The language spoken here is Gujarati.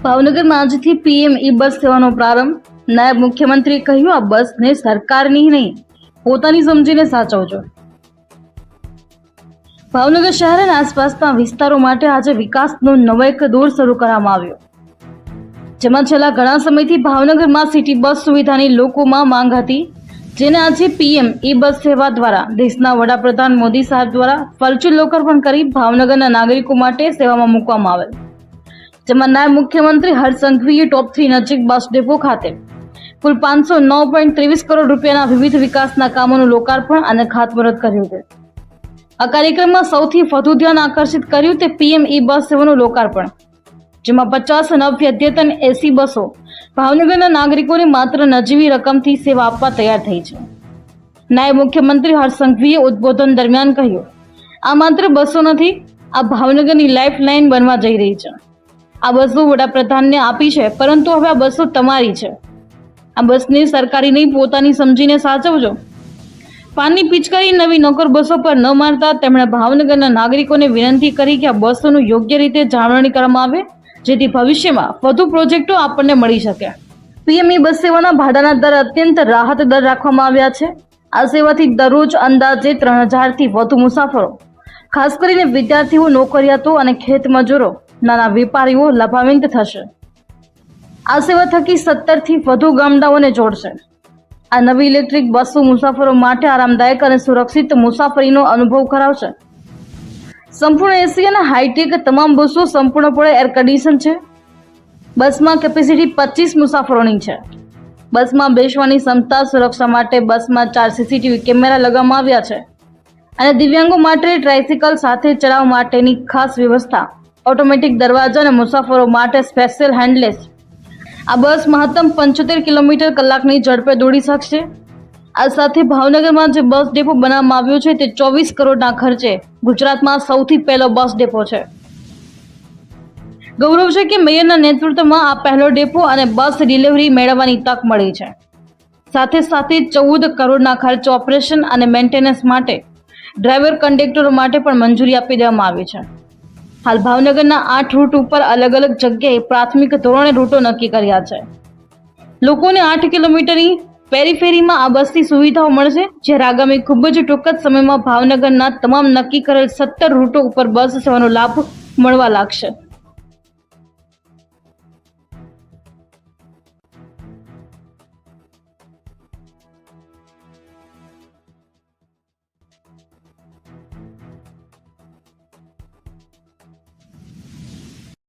ભાવનગરમાં આજથી પીએમ ઈ બસ સેવાનો પ્રારંભ. નાયબ મુખ્યમંત્રીએ કહ્યું, આ બસને સરકારની નહીં પોતાની સમજીને સાચવજો. ભાવનગર શહેર અને આસપાસના વિસ્તારો માટે આજે વિકાસનો નવો એક દોર શરૂ કરવામાં આવ્યો, જેમાં છેલ્લા ઘણા સમયથી ભાવનગરમાં સિટી બસ સુવિધાની લોકોમાં માંગ હતી, જેને આજે પીએમ ઈ બસ સેવા દ્વારા દેશના વડાપ્રધાન મોદી સાહેબ દ્વારા વર્ચ્યુઅલ લોકાર્પણ કરી ભાવનગરના નાગરિકો માટે સેવામાં મૂકવામાં આવેલ. જેમાં નાયબ મુખ્યમંત્રી હર્ષ સંઘવીએ ટોપ 3 નજીક બસ ડેપો ખાતે કુલ 509.23 કરોડ રૂપિયાના વિવિધ વિકાસના કામોનું લોકાર્પણ અને ખાતમુહૂર્ત કર્યું છે. આ કાર્યક્રમમાં સૌથી વધુ ધ્યાન આકર્ષિત કર્યું તે પીએમ ઈ બસ સેવાનું લોકાર્પણ, જેમાં 50 નવી અદ્યતન એસી બસો ભાવનગરના નાગરિકોને માત્ર નજીવી રકમથી સેવા આપવા તૈયાર થઈ છે. નાયબ મુખ્યમંત્રી હર્ષ સંઘવીએ ઉદ્બોધન દરમિયાન કહ્યું, આ માત્ર બસો નથી, આ ભાવનગરની લાઇફ લાઇન બનવા જઈ રહી છે. આ બસો વડાપ્રધાનને આપી છે, પરંતુ હવે આ બસો તમારી છે. આ બસને સરકારી નહીં પોતાની સમજીને સાચવજો. પાનની પિચકારી નવી નોકર બસો પર ન મારતા તેમણે ભાવનગરના નાગરિકોને વિનંતી કરી કે આ બસોનું યોગ્ય રીતે જાળવણી કરવામાં આવે, જેથી ભવિષ્યમાં વધુ પ્રોજેક્ટો આપણને મળી શકે. પીએમ ઈ બસ સેવાના ભાડાના દર અત્યંત રાહત દર રાખવામાં આવ્યા છે. આ સેવાથી દરરોજ અંદાજે 3000 થી વધુ મુસાફરો, ખાસ કરીને વિદ્યાર્થીઓ, નોકરિયાતો અને ખેત મજૂરો, નાના વેપારીઓ લાભાન્વિત થશે. આ સેવા થકી 17 થી વધુ ગામડાઓને જોડશે. આ નવી ઇલેક્ટ્રિક બસો મુસાફરો માટે આરામદાયક અને સુરક્ષિત મુસાફરીનો અનુભવ કરાવશે. સંપૂર્ણ એસી અને હાઈટેક તમામ બસો સંપૂર્ણપણે એર કન્ડિશન છે. બસમાં કેપેસિટી 25 મુસાફરોની છે. બસમાં બેસવાની ક્ષમતા. સુરક્ષા માટે બસમાં 4 સીસીટીવી કેમેરા લગાવવામાં આવ્યા છે અને દિવ્યાંગો માટે ટ્રાયસિકલ સાથે ચલાવવા માટેની ખાસ વ્યવસ્થા, ઓટોમેટિક દરવાજા અને મુસાફરો માટે સ્પેશિયલ હેન્ડલેસ. આ બસ મહત્તમ 75 કિલોમીટર કલાકની ઝડપે દોડી શકશે. આ સાથે ભાવનગરમાં જે બસ ડેપો બનાવવામાં આવ્યો છે તે 24 કરોડના ખર્ચે ગુજરાતમાં સૌથી પહેલો બસ ડેપો છે. ગૌરવ છે કે મેયરના નેતૃત્વમાં આ પહેલો ડેપો અને બસ ડિલિવરી મેળવવાની તક મળી છે. સાથે સાથે 14 કરોડના ખર્ચ ઓપરેશન અને મેન્ટેનન્સ માટે ડ્રાઈવર, કંડક્ટરો માટે પણ મંજૂરી આપી દેવામાં આવી છે. હાલ ભાવનગરના 8 રૂટ ઉપર અલગ અલગ જગ્યાએ પ્રાથમિક ધોરણે રૂટો નક્કી કર્યા છે. લોકોને 8 કિલોમીટરની પેરીફેરીમાં આ બસની સુવિધાઓ મળશે, જ્યારે આગામી ખૂબ જ ટૂંક જ સમયમાં ભાવનગરના તમામ નક્કી કરેલ 17 રૂટો ઉપર બસ સેવાનો લાભ મળવા લાગશે.